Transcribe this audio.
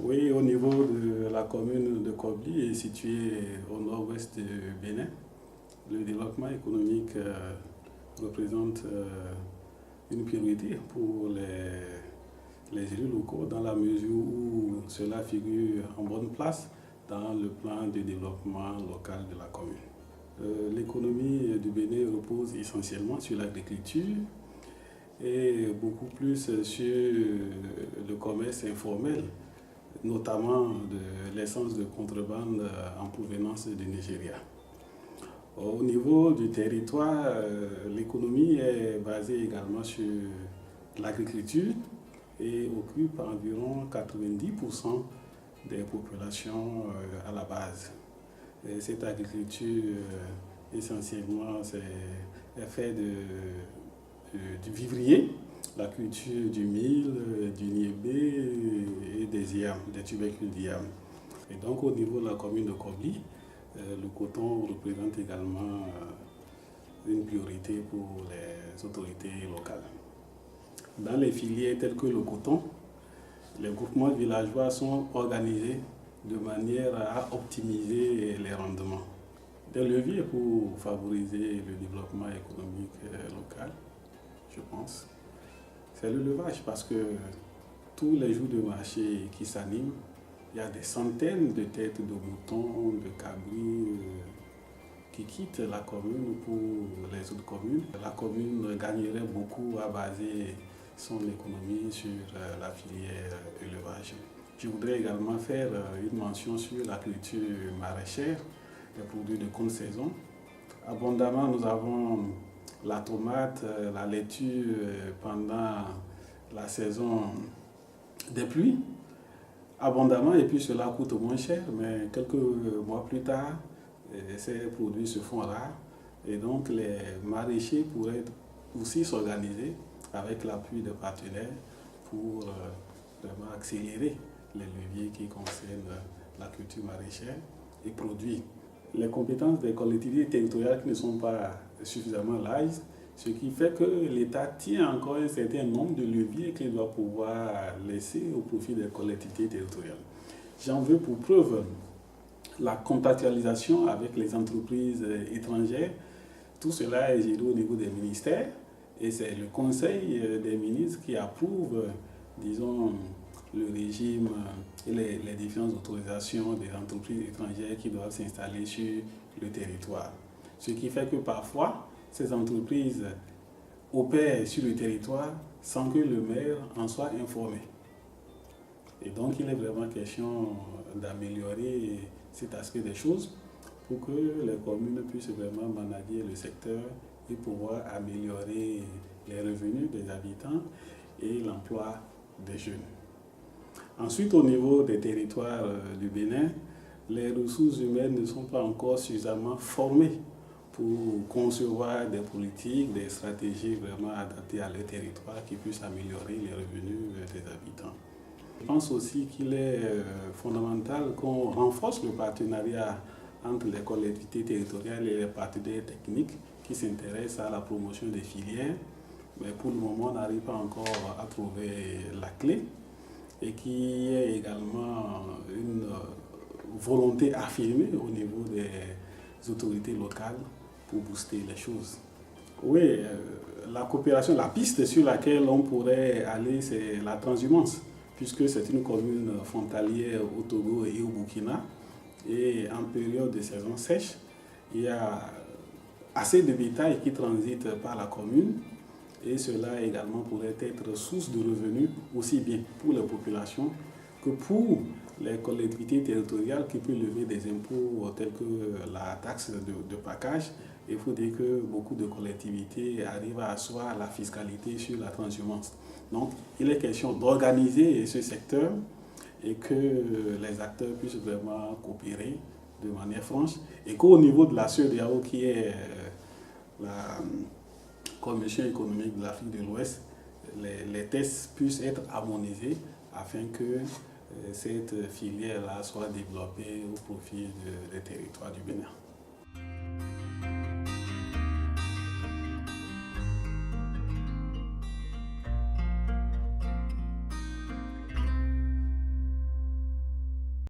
Oui, au niveau de la commune de Kobli, située au nord-ouest du Bénin, le développement économique représente une priorité pour les élus locaux dans la mesure où cela figure en bonne place dans le plan de développement local de la commune. L'économie du Bénin repose essentiellement sur l'agriculture et beaucoup plus sur le commerce informel, notamment de l'essence de contrebande en provenance du Nigeria. Au niveau du territoire, l'économie est basée également sur l'agriculture et occupe environ 90% des populations à la base. Et cette agriculture, essentiellement, est faite du vivrier, la culture du mil, du niébé et des yams, des tubercules d'yam. Et donc au niveau de la commune de Kobli, le coton représente également une priorité pour les autorités locales. Dans les filières telles que le coton, les groupements villageois sont organisés de manière à optimiser les rendements. Des leviers pour favoriser le développement économique local, je pense, c'est le levage parce que tous les jours de marché qui s'animent, il y a des centaines de têtes de moutons, de cabris qui quittent la commune pour les autres communes. La commune gagnerait beaucoup à baser son économie sur la filière élevage. Je voudrais également faire une mention sur la culture maraîchère, les produits de grande saison. Abondamment, nous avons la tomate, la laitue pendant la saison des pluies, abondamment, et puis cela coûte moins cher, mais quelques mois plus tard, ces produits se font rares, et donc les maraîchers pourraient aussi s'organiser avec l'appui de partenaires pour vraiment accélérer les leviers qui concernent la culture maraîchère et produire. Les compétences des collectivités territoriales qui ne sont pas suffisamment larges, ce qui fait que l'État tient encore un certain nombre de leviers qu'il doit pouvoir laisser au profit des collectivités territoriales. J'en veux pour preuve la contractualisation avec les entreprises étrangères. Tout cela est géré au niveau des ministères et c'est le Conseil des ministres qui approuve, disons, le régime et les différentes autorisations des entreprises étrangères qui doivent s'installer sur le territoire. Ce qui fait que parfois, ces entreprises opèrent sur le territoire sans que le maire en soit informé. Et donc, il est vraiment question d'améliorer cet aspect des choses pour que les communes puissent vraiment manager le secteur et pouvoir améliorer les revenus des habitants et l'emploi des jeunes. Ensuite, au niveau des territoires du Bénin, les ressources humaines ne sont pas encore suffisamment formées pour concevoir des politiques, des stratégies vraiment adaptées à leur territoire qui puissent améliorer les revenus des habitants. Je pense aussi qu'il est fondamental qu'on renforce le partenariat entre les collectivités territoriales et les partenaires techniques qui s'intéressent à la promotion des filières, mais pour le moment, on n'arrive pas encore à trouver la clé et qu'il y ait également une volonté affirmée au niveau des autorités locales pour booster les choses. Oui, la coopération, la piste sur laquelle on pourrait aller, c'est la transhumance, puisque c'est une commune frontalière au Togo et au Burkina. Et en période de saison sèche, il y a assez de bétail qui transite par la commune et cela également pourrait être source de revenus aussi bien pour les populations que pour les collectivités territoriales qui peuvent lever des impôts tels que la taxe de package. Il faut dire que beaucoup de collectivités arrivent à asseoir la fiscalité sur la transhumance. Donc, il est question d'organiser ce secteur et que les acteurs puissent vraiment coopérer de manière franche et qu'au niveau de la CEDEAO, qui est la Commission économique de l'Afrique de l'Ouest, les tests puissent être harmonisés afin que cette filière-là soit développée au profit des territoires du Bénin.